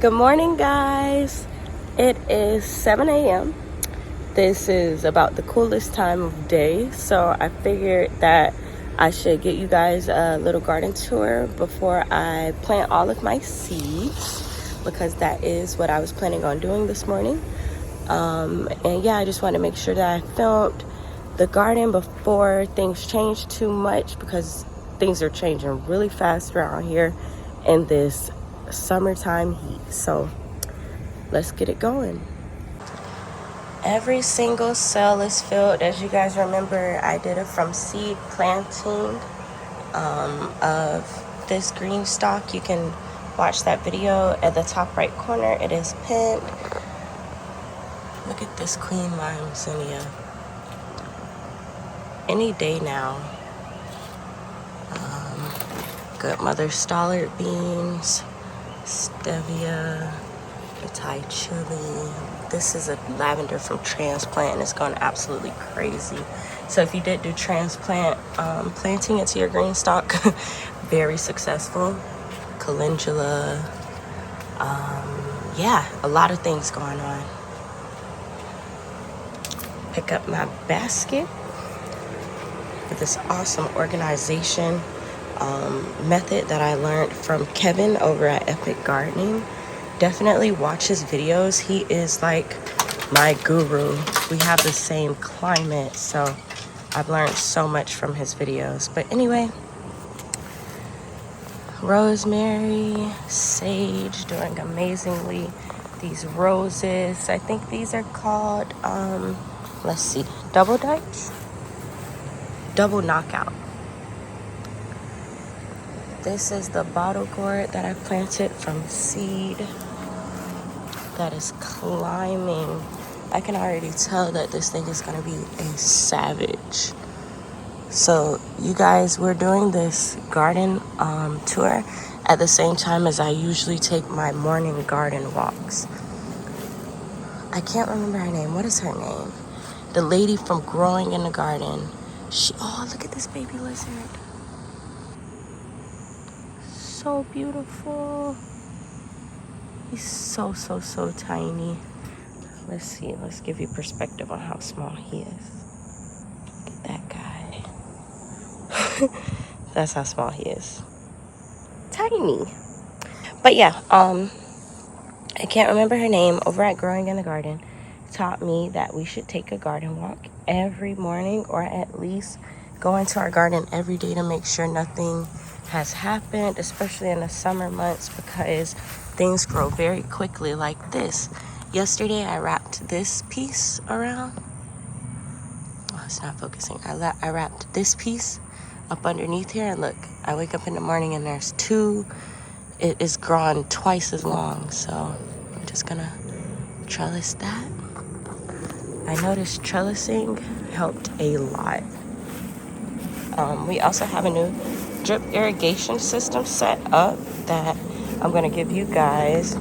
Good morning, guys. It is 7 a.m. This is about the coolest time of day, so I figured that I should get you guys a little garden tour before I plant all of my seeds, because that is what I was planning on doing this morning. And yeah, I just want to make sure that I filmed the garden before things change too much, because things are changing really fast around here in this summertime heat. So let's get it going. Every single cell is filled. As you guys remember, I did it from seed planting of this green stalk. You can watch that video at the top right corner. It is pinned. Look at this queen lime zinnia. Any day now. Good mother stallard beans, stevia, the Thai chili. This is a lavender from transplant and it's gone absolutely crazy. So if you did do transplant, planting it to your green stalk, very successful. Calendula, yeah, a lot of things going on. Pick up my basket with this awesome organization method that I learned from Kevin over at Epic Gardening. Definitely watch his videos. He is like my guru. We have the same climate, so I've learned so much from his videos. But anyway, rosemary, sage, doing amazingly. These roses, I think these are called, let's see, double dutch? Double knockout. This is the bottle gourd that I planted from seed that is climbing. I can already tell that this thing is gonna be a savage. So you guys, we're doing this garden tour at the same time as I usually take my morning garden walks. I can't remember her name. What is her name? The lady from Growing in the Garden. Oh, look at this baby lizard. So beautiful. He's so tiny. Let's see, let's give you perspective on how small he is. Look at that guy. That's how small he is. Tiny. But yeah, I can't remember her name. Over at Growing in the Garden taught me that we should take a garden walk every morning, or at least go into our garden every day to make sure nothing has happened, especially in the summer months, because things grow very quickly like this. Yesterday I wrapped this piece around. Oh, it's not focusing. I wrapped this piece up underneath here, and look, I wake up in the morning and there's two. It is grown twice as long, so I'm just gonna trellis that. I noticed trellising helped a lot. We also have a new drip irrigation system set up that I'm gonna give you guys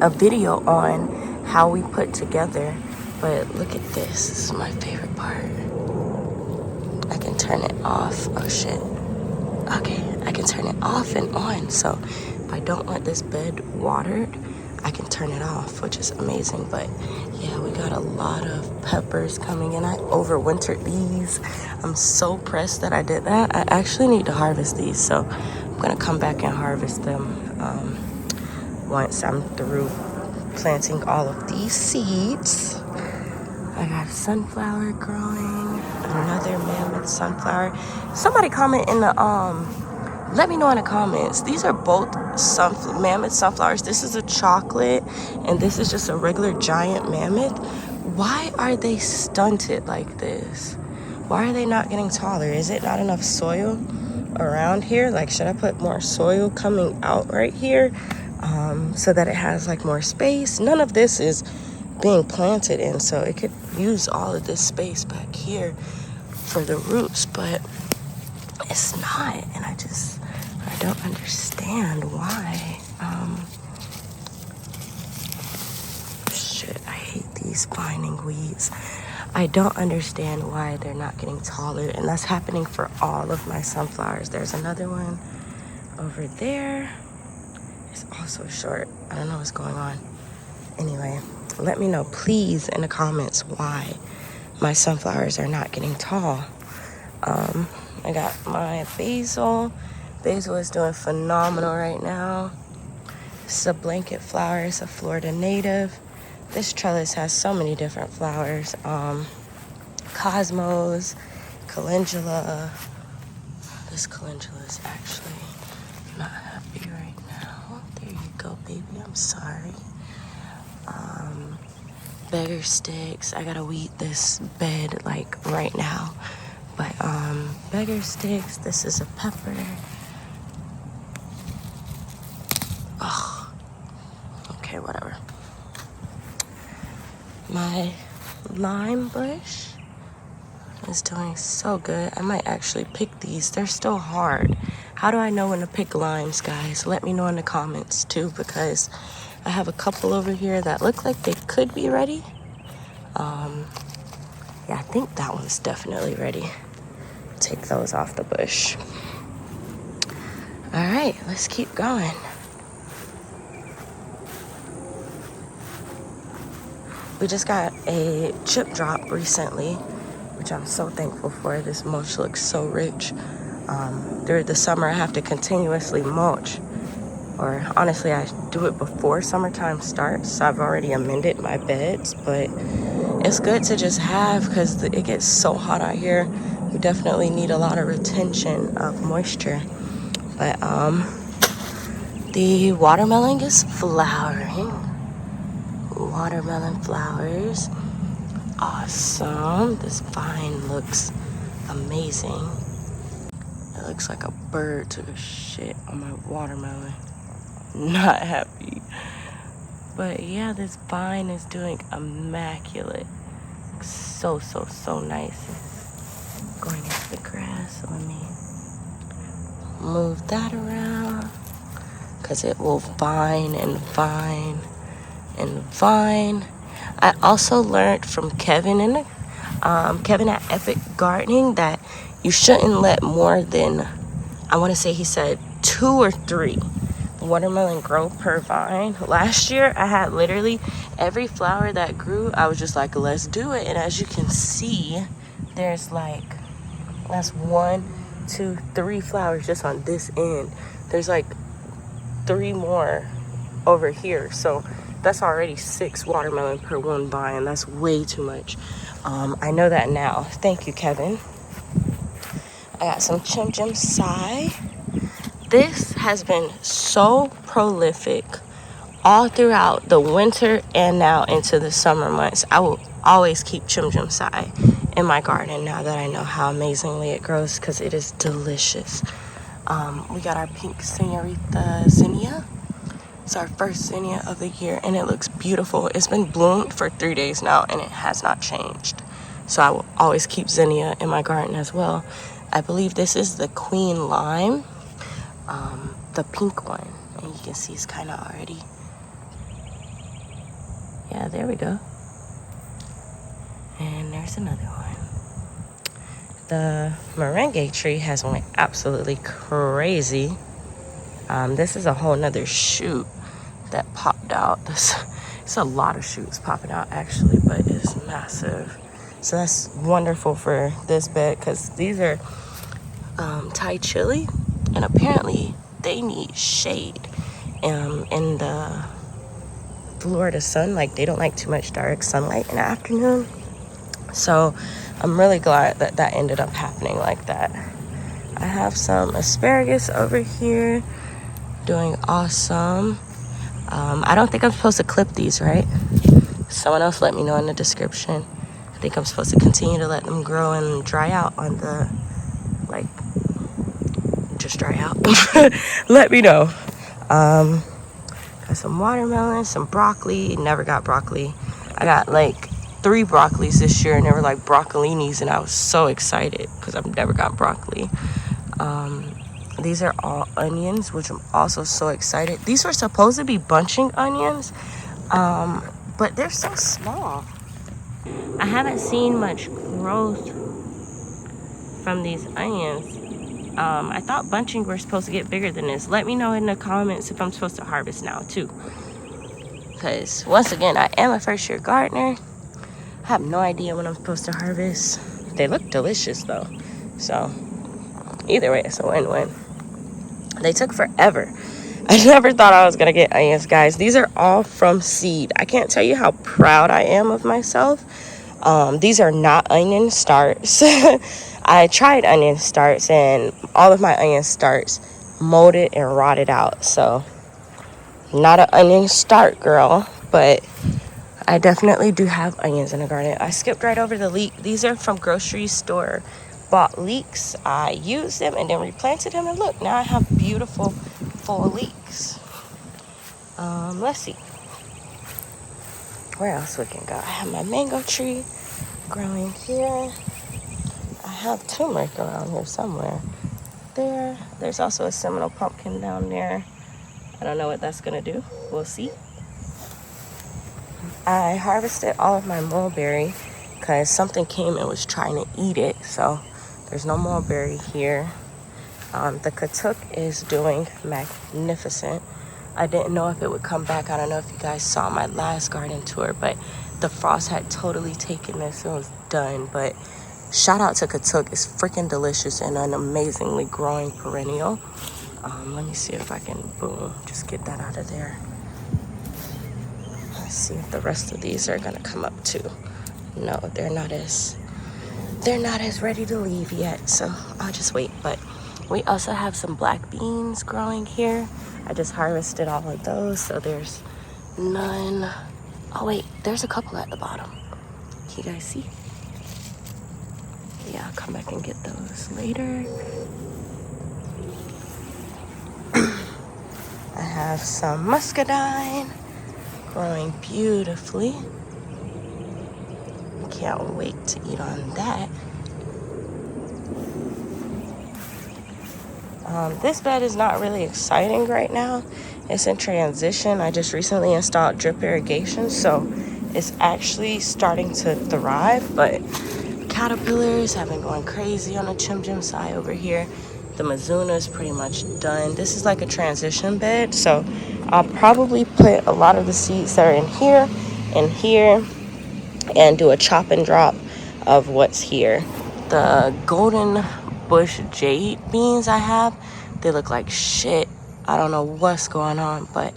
a video on how we put together. But look at this. This is my favorite part. I can turn it off. Oh shit. Okay, I can turn it off and on. So if I don't want this bed watered, I can turn it off, which is amazing. But yeah, we got a lot of peppers coming in. I overwintered these. I'm so pressed that I did that. I actually need to harvest these, so I'm gonna come back and harvest them once I'm through planting all of these seeds. I got a sunflower growing, another mammoth sunflower. Somebody comment in the let me know in the comments. These are both mammoth sunflowers. This is a chocolate and this is just a regular giant mammoth. Why are they stunted like this? Why are they not getting taller? Is it not enough soil around here? Like, should I put more soil coming out right here so that it has like more space? None of this is being planted in, so it could use all of this space back here for the roots, but it's not. And I don't understand why. Shit, I hate these binding weeds. I don't understand why they're not getting taller, and that's happening for all of my sunflowers. There's another one over there, is also short. I don't know what's going on. Anyway, let me know, please, in the comments why my sunflowers are not getting tall. I got my basil. Basil is doing phenomenal right now. This is a blanket flower. It's a Florida native. This trellis has so many different flowers. Cosmos, calendula. This calendula is actually not happy right now. There you go, baby. I'm sorry. Beggar sticks. I gotta weed this bed like right now. But beggar sticks. This is a pepper. Oh, okay, whatever. My lime bush is doing so good. I might actually pick these. They're still hard. How do I know when to pick limes, guys? Let me know in the comments too, because I have a couple over here that look like they could be ready. Yeah, I think that one's definitely ready. Take those off the bush. All right, let's keep going. We just got a chip drop recently, which I'm so thankful for. This mulch looks so rich. Through the summer, I have to continuously mulch. Or honestly, I do it before summertime starts. So I've already amended my beds, but it's good to just have because it gets so hot out here. We definitely need a lot of retention of moisture. But the watermelon is flowering. Watermelon flowers. Awesome. This vine looks amazing. It looks like a bird took a shit on my watermelon. Not happy. But yeah, this vine is doing immaculate. So nice. Going into the grass. So let me move that around, because it will vine and vine and vine. I also learned from Kevin at Epic Gardening that you shouldn't let more than, I want to say he said 2 or 3 watermelon grow per vine. Last year I had literally every flower that grew, I was just like, let's do it. And as you can see, there's like, that's 1, 2, 3 flowers just on this end. There's like 3 more over here, so that's already 6 watermelon per one vine. That's way too much. I know that now. Thank you, Kevin. I got some Chim Chim Sai. This has been so prolific all throughout the winter and now into the summer months. I will always keep Chim Chim Sai in my garden now that I know how amazingly it grows, because it is delicious. We got our pink Senorita Zinnia. It's our first zinnia of the year, and it looks beautiful. It's been bloomed for 3 days now, and it has not changed. So I will always keep zinnia in my garden as well. I believe this is the Queen Lime, the pink one. And you can see it's kind of already... Yeah, there we go. And there's another one. The merengue tree has went absolutely crazy. This is a whole nother shoot that popped out. It's a lot of shoots popping out actually, but it's massive. So that's wonderful for this bed, because these are Thai chili, and apparently they need shade in the Florida sun. Like, they don't like too much direct sunlight in the afternoon. So I'm really glad that that ended up happening like that. I have some asparagus over here doing awesome. I don't think I'm supposed to clip these, right? Someone else let me know in the description. I think I'm supposed to continue to let them grow and dry out on the, like, just dry out. Let me know. Got some watermelon, some broccoli. Never got broccoli. I got like 3 broccolis this year, and they were like broccolinis, and I was so excited because I've never got broccoli. These are all onions, which I'm also so excited. These were supposed to be bunching onions, but they're so small. I haven't seen much growth from these onions. I thought bunching were supposed to get bigger than this. Let me know in the comments if I'm supposed to harvest now too. Because once again, I am a first year gardener. I have no idea when I'm supposed to harvest. They look delicious though. So either way, it's a win-win. They took forever. I never thought I was gonna get onions, guys. These are all from seed. I can't tell you how proud I am of myself. These are not onion starts. I tried onion starts and all of my onion starts molded and rotted out. So not an onion start girl, but I definitely do have onions in the garden. I skipped right over the leek. These are from grocery store bought leeks. I used them and then replanted them, and look, now I have beautiful full leeks. Let's see where else we can go. I have my mango tree growing here. I have turmeric around here somewhere. There's also a Seminole pumpkin down there. I don't know what that's gonna do. We'll see. I harvested all of my mulberry because something came and was trying to eat it. So there's no mulberry here. The katuk is doing magnificent. I didn't know if it would come back. I don't know if you guys saw my last garden tour, but the frost had totally taken this. It was done. But shout out to katuk. It's freaking delicious and an amazingly growing perennial. Let me see if I can, boom, just get that out of there. Let's see if the rest of these are gonna come up too. No, they're not as ready to leave yet, so I'll just wait. But we also have some black beans growing here. I just harvested all of those, so there's none. Oh wait, there's a couple at the bottom. Can you guys see? Yeah, I'll come back and get those later. I have some muscadine growing beautifully. Can't wait to eat on that. This bed is not really exciting right now. It's in transition. I just recently installed drip irrigation, so it's actually starting to thrive, but caterpillars have been going crazy on the Chim Jim side over here. The Mizuna is pretty much done. This is like a transition bed, so I'll probably put a lot of the seeds that are in here, and do a chop and drop of what's here. The golden bush jade beans I have, they look like shit. I don't know what's going on, but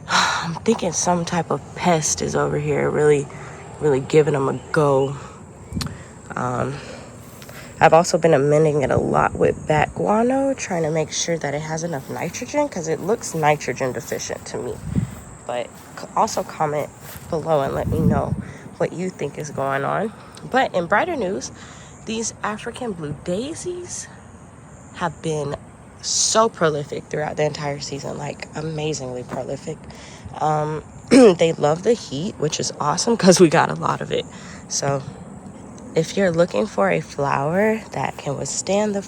I'm thinking some type of pest is over here really giving them a go. I've also been amending it a lot with bat guano, trying to make sure that it has enough nitrogen, because it looks nitrogen deficient to me. But also comment below and let me know what you think is going on. But in brighter news, these African blue daisies have been so prolific throughout the entire season, like amazingly prolific. They love the heat, which is awesome because we got a lot of it. So if you're looking for a flower that can withstand the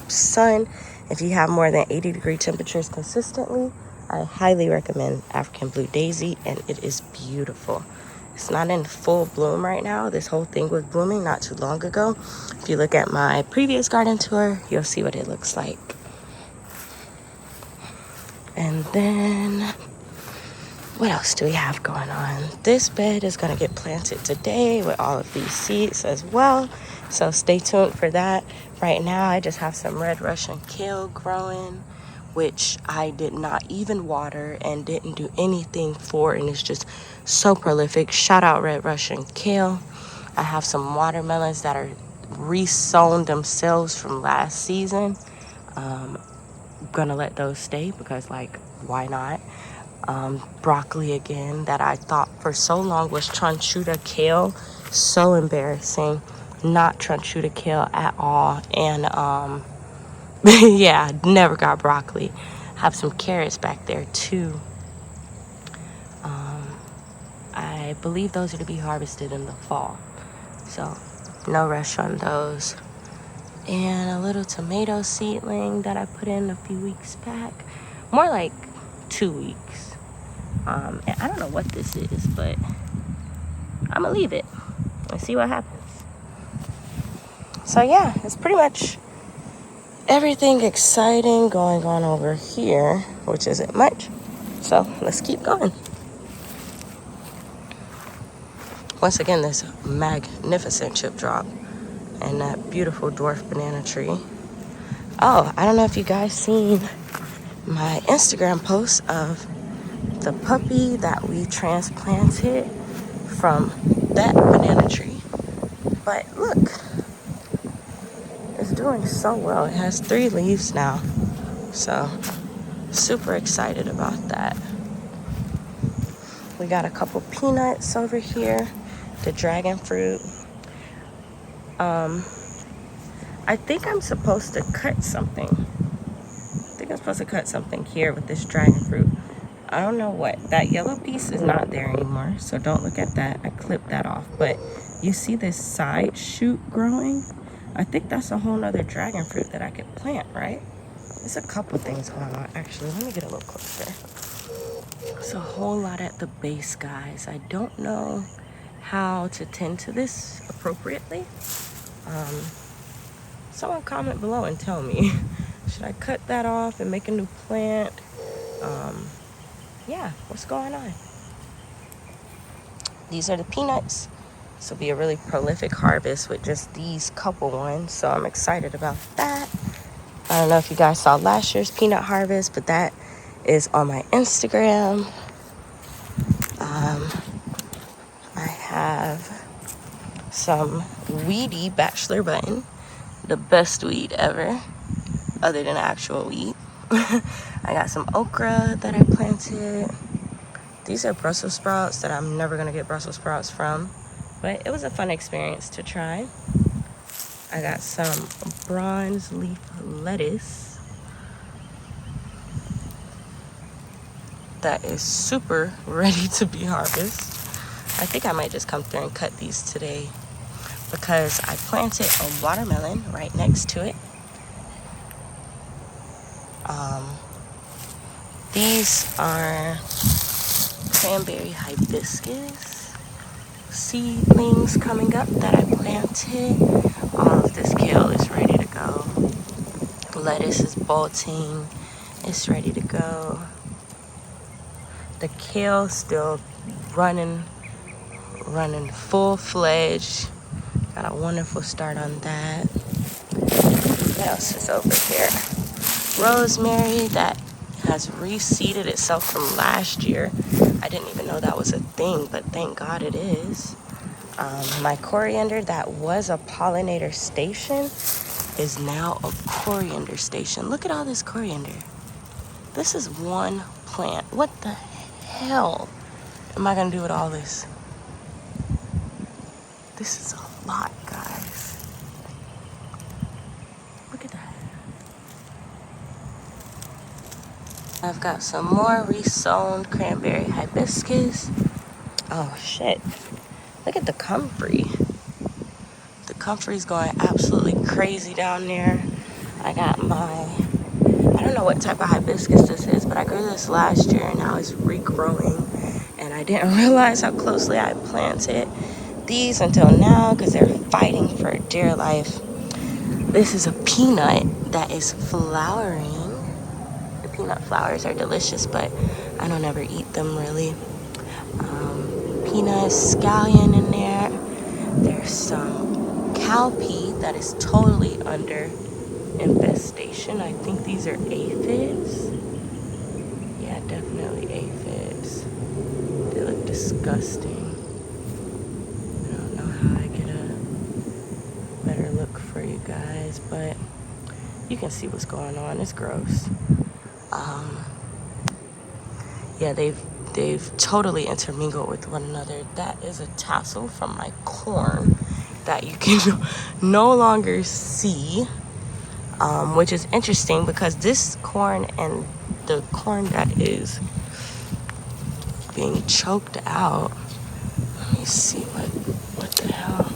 sun, if you have more than 80-degree temperatures consistently, I highly recommend African blue daisy, and it is beautiful. It's not in full bloom right now. This whole thing was blooming not too long ago. If you look at my previous garden tour, you'll see what it looks like. And then, what else do we have going on? This bed is gonna get planted today with all of these seeds as well. So stay tuned for that. Right now, I just have some red Russian kale growing, which I did not even water and didn't do anything for, and it's just so prolific. Shout out red Russian kale. I have some watermelons that are re-sown themselves from last season. Gonna let those stay because, like, why not? Broccoli again that I thought for so long was tranchuta kale. So embarrassing. Not tranchuta kale at all. And yeah, never got broccoli. Have some carrots back there too. I believe those are to be harvested in the fall, so no rush on those. And a little tomato seedling that I put in a few weeks back, more like 2 weeks. And I don't know what this is, but I'm gonna leave it and see what happens. So yeah, it's pretty much everything exciting going on over here, which isn't much. So let's keep going. Once again, this magnificent chip drop and that beautiful dwarf banana tree. Oh, I don't know if you guys seen my Instagram post of the puppy that we transplanted from that banana tree. But look, it's doing so well. It has 3 leaves now. So super excited about that. We got a couple peanuts over here, the dragon fruit. I think I'm supposed to cut something. I think I'm supposed to cut something here with this dragon fruit. I don't know what. That yellow piece is not there anymore, so don't look at that. I clipped that off. But you see this side shoot growing? I think that's a whole nother dragon fruit that I could plant, right? There's a couple things going on. Actually, let me get a little closer. It's a whole lot at the base, guys. I don't know how to tend to this appropriately. Someone comment below and tell me. Should I cut that off and make a new plant? Yeah, what's going on? These are the peanuts. This will be a really prolific harvest with just these couple ones, so I'm excited about that. I don't know if you guys saw last year's peanut harvest, but that is on my Instagram. I have some weedy bachelor button, the best weed ever, other than actual weed. I got some okra that I planted. These are Brussels sprouts that I'm never gonna get Brussels sprouts from, but it was a fun experience to try. I got some bronze leaf lettuce that is super ready to be harvested. I think I might just come through and cut these today because I planted a watermelon right next to it. These are cranberry hibiscus seedlings coming up that I planted. All of this kale is ready to go. Lettuce is bolting. It's ready to go. The kale still running full-fledged. Got a wonderful start on that. What else is over here? Rosemary that has reseeded itself from last year. I didn't even know that was a thing, but thank God it is. My coriander that was a pollinator station is now a coriander station. Look at all this coriander. This is one plant. What the hell am I gonna do with all this? This is a lot, guys. Look at that. I've got some more resown cranberry hibiscus. Oh shit. Look at the comfrey. The comfrey's going absolutely crazy down there. I got I don't know what type of hibiscus this is, but I grew this last year and now it's regrowing. And I didn't realize how closely I planted these until now because they're fighting for dear life. This is a peanut that is flowering. The peanut flowers are delicious, but I don't ever eat them really. Peanut scallion in there. There's some cowpea that is totally under infestation. I think these are aphids. Yeah, definitely aphids. They look disgusting. I don't know how I get a better look for you guys, but you can see what's going on. It's gross. Yeah, they've totally intermingled with one another. That is a tassel from my corn that you can no longer see, which is interesting because this corn and the corn that is being choked out. Let me see what the hell.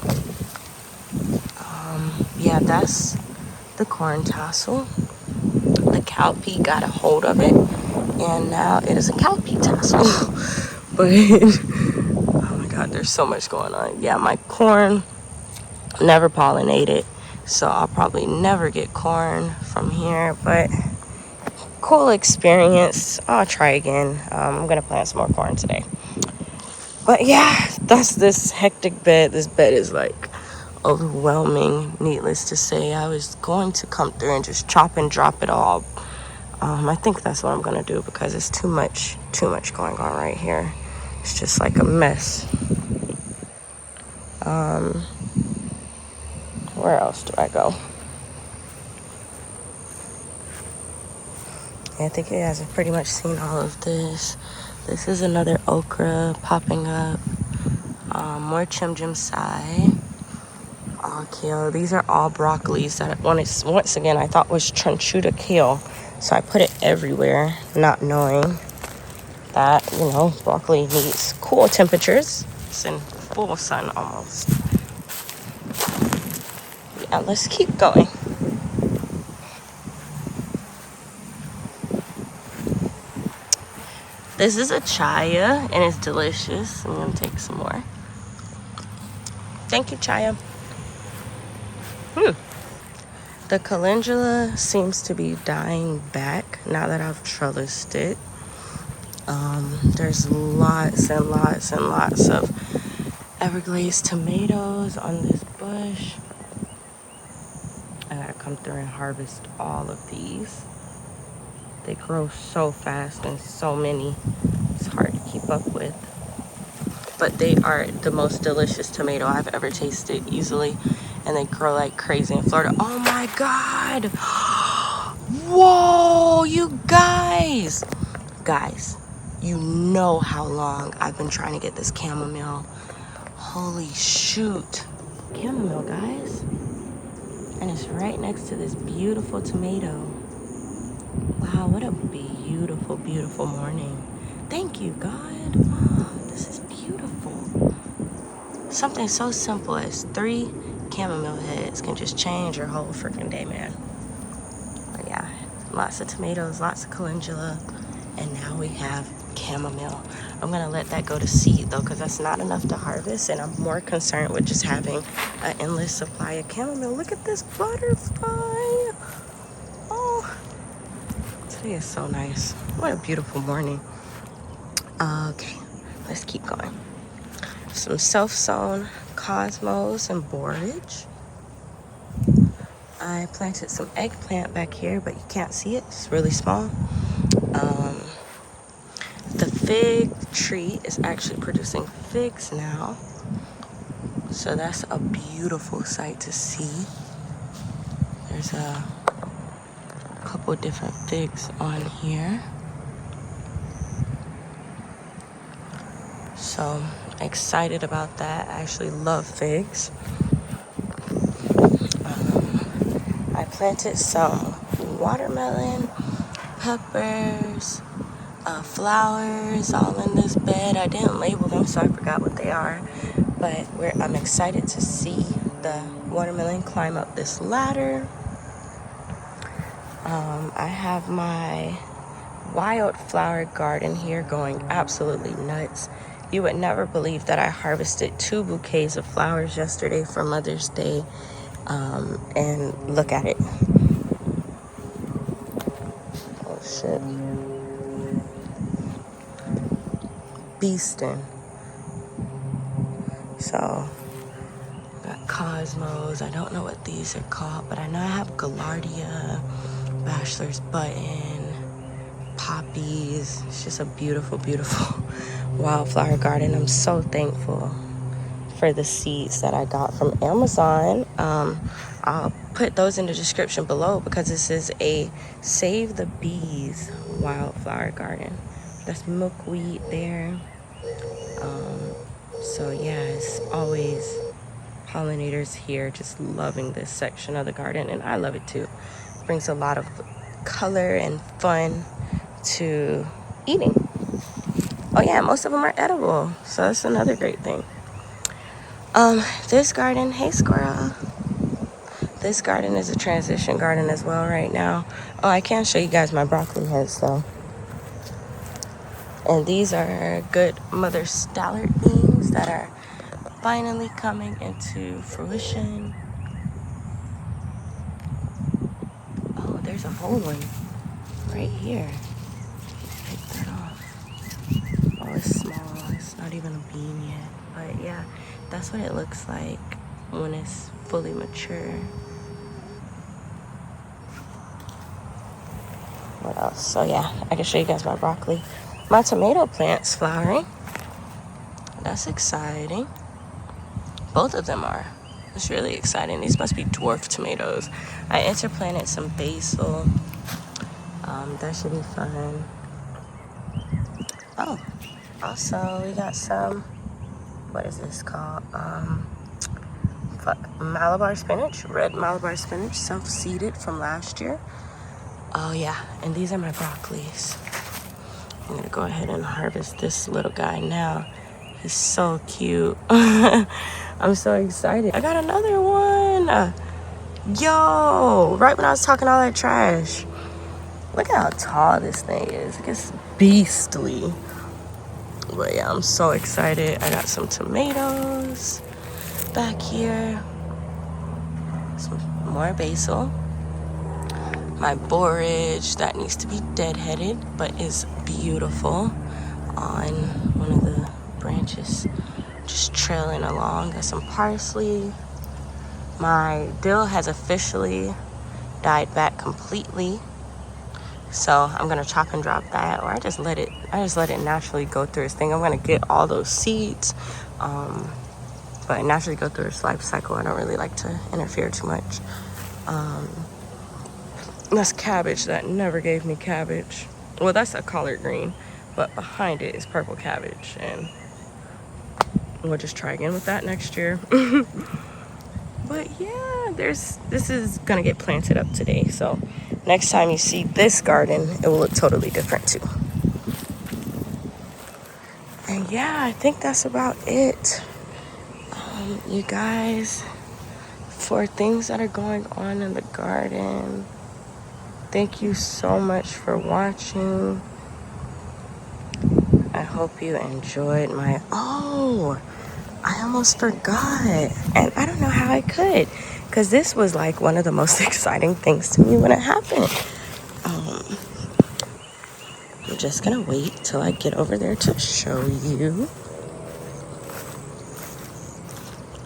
Yeah, that's the corn tassel. The cowpea got a hold of it, and now it is a cowpea tassel. But oh my God, there's so much going on. Yeah, my corn never pollinated, So I'll probably never get corn from here, but cool experience. I'll try again. I'm gonna plant some more corn today. But yeah, that's this hectic bed. This bed is like overwhelming, needless to say. I was going to come through and just chop and drop it all. I think that's what I'm gonna do because it's too much going on right here. It's just like a mess. Where else do I go? Yeah, I think you guys have pretty much seen all of this. This is another okra popping up. More chimjimsai. All kale. These are all broccolis that once again I thought was tranchuta kale. So I put it everywhere, not knowing that, broccoli needs cool temperatures. It's in full sun almost. Yeah, let's keep going. This is a chaya, and it's delicious. I'm gonna take some more. Thank you, chaya. The calendula seems to be dying back now that I've trellised it. There's lots and lots and lots of Everglades tomatoes on this bush. I gotta come through and harvest all of these. They grow so fast and so many. It's hard to keep up with. But they are the most delicious tomato I've ever tasted easily. And they grow like crazy in Florida. Oh my God. Whoa, you guys. Guys, you know how long I've been trying to get this chamomile. Holy shoot. Chamomile, guys. And it's right next to this beautiful tomato. Wow, what a beautiful, beautiful morning. Thank you, God. Oh, this is beautiful. Something so simple as 3 chamomile heads can just change your whole freaking day, man. But yeah, lots of tomatoes, lots of calendula, and now we have chamomile. I'm gonna let that go to seed though, because that's not enough to harvest, and I'm more concerned with just having an endless supply of chamomile. Look at this butterfly. Oh, today is so nice. What a beautiful morning. Okay, let's keep going. Some self-sown cosmos and borage. I planted some eggplant back here, but you can't see it. It's really small. The fig tree is actually producing figs now. So that's a beautiful sight to see. There's a couple different figs on here. So excited about that. I actually love figs. I planted some watermelon, peppers, flowers all in this bed. I didn't label them, so I forgot what they are. But I'm excited to see the watermelon climb up this ladder. I have my wildflower garden here going absolutely nuts. You would never believe that I harvested 2 bouquets of flowers yesterday for Mother's Day. And look at it. Oh shit. Beastin'. So, got cosmos. I don't know what these are called, but I know I have gaillardia, bachelor's button, poppies. It's just a beautiful, beautiful wildflower garden. I'm so thankful for the seeds that I got from Amazon. I'll put those in the description below because this is a Save the Bees wildflower garden. That's milkweed there. So yeah, it's always pollinators here, just loving this section of the garden, and I love it too. It brings a lot of color and fun to eating. Oh yeah, most of them are edible, so that's another great thing. This garden, hey squirrel. This garden is a transition garden as well right now. Oh, I can't show you guys my broccoli heads though. And these are good mother stallard beans that are finally coming into fruition. there's a whole one right here. Take that off. Oh, it's small. It's not even a bean yet. But yeah, that's what it looks like when it's fully mature. What else? So yeah, I can show you guys my broccoli. My tomato plant's flowering. That's exciting. Both of them are. It's really exciting. These must be dwarf tomatoes. I interplanted some basil. That should be fun. Oh, also we got some, what is this called? Malabar spinach, red Malabar spinach, self-seeded from last year. Oh yeah, and these are my broccolis. I'm gonna go ahead and harvest this little guy now. He's so cute. I'm so excited. I got another one. Yo, right when I was talking all that trash. Look at how tall this thing is. It's beastly. But yeah, I'm so excited. I got some tomatoes back here. Some more basil. My borage that needs to be deadheaded, but is beautiful on one of the branches, just trailing along. Got some parsley. My dill has officially died back completely, so I'm gonna chop and drop that, or I just let it naturally go through its thing. I'm gonna get all those seeds, but naturally go through its life cycle. I don't really like to interfere too much. That's cabbage that never gave me cabbage. Well, that's a collard green, but behind it is purple cabbage, and we'll just try again with that next year. But yeah, this is gonna get planted up today, so next time you see this garden, it will look totally different too. And yeah, I think that's about it. You guys, for things that are going on in the garden, thank you so much for watching. I hope you enjoyed my... Oh, I almost forgot. And I don't know how I could, because this was like one of the most exciting things to me when it happened. I'm just gonna wait till I get over there to show you.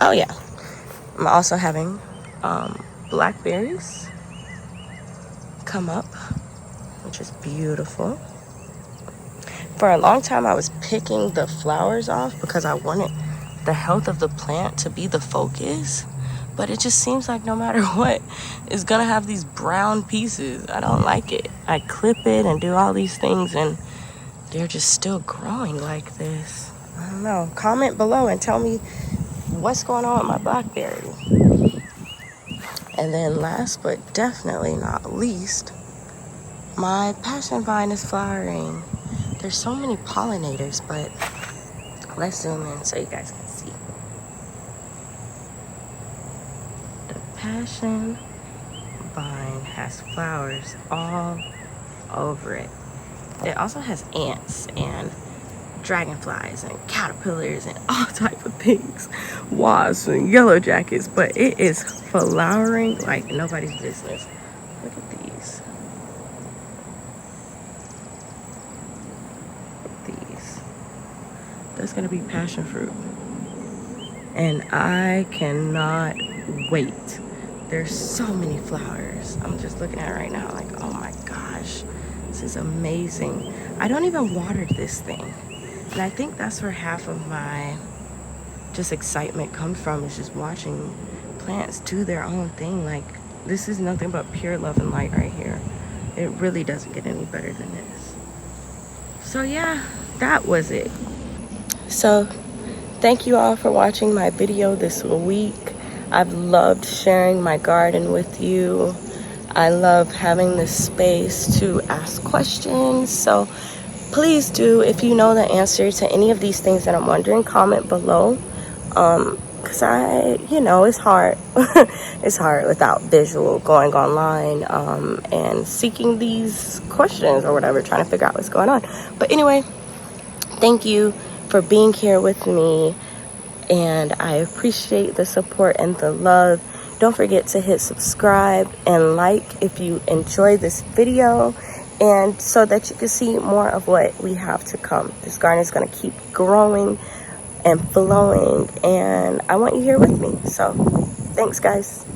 Oh yeah, I'm also having blackberries come up, which is beautiful. For a long time I was picking the flowers off because I wanted the health of the plant to be the focus, but it just seems like no matter what, it's gonna have these brown pieces. I don't like it. I clip it and do all these things, and they're just still growing like this. I don't know. Comment below and tell me what's going on with my blackberry. And then last but definitely not least, my passion vine is flowering. There's so many pollinators, but let's zoom in so you guys can see. The passion vine has flowers all over it. It also has ants and dragonflies and caterpillars and all type of things, wasps and yellow jackets, but it is flowering like nobody's business. Look at these. That's gonna be passion fruit, and I cannot wait. There's so many flowers. I'm just looking at it right now like, oh my gosh, this is amazing. I don't even water this thing, and I think that's where half of my just excitement comes from, is just watching plants do their own thing. Like, this is nothing but pure love and light right here. It really doesn't get any better than this. So yeah, that was it. So thank you all for watching my video this week. I've loved sharing my garden with you. I love having this space to ask questions. So please do, if you know the answer to any of these things that I'm wondering, comment below. Because it's hard. It's hard without visual, going online and seeking these questions or whatever, trying to figure out what's going on. But anyway, thank you for being here with me, and I appreciate the support and the love. Don't forget to hit subscribe and like if you enjoy this video, and so that you can see more of what we have to come. This garden is going to keep growing and flowing, and I want you here with me. So thanks, guys.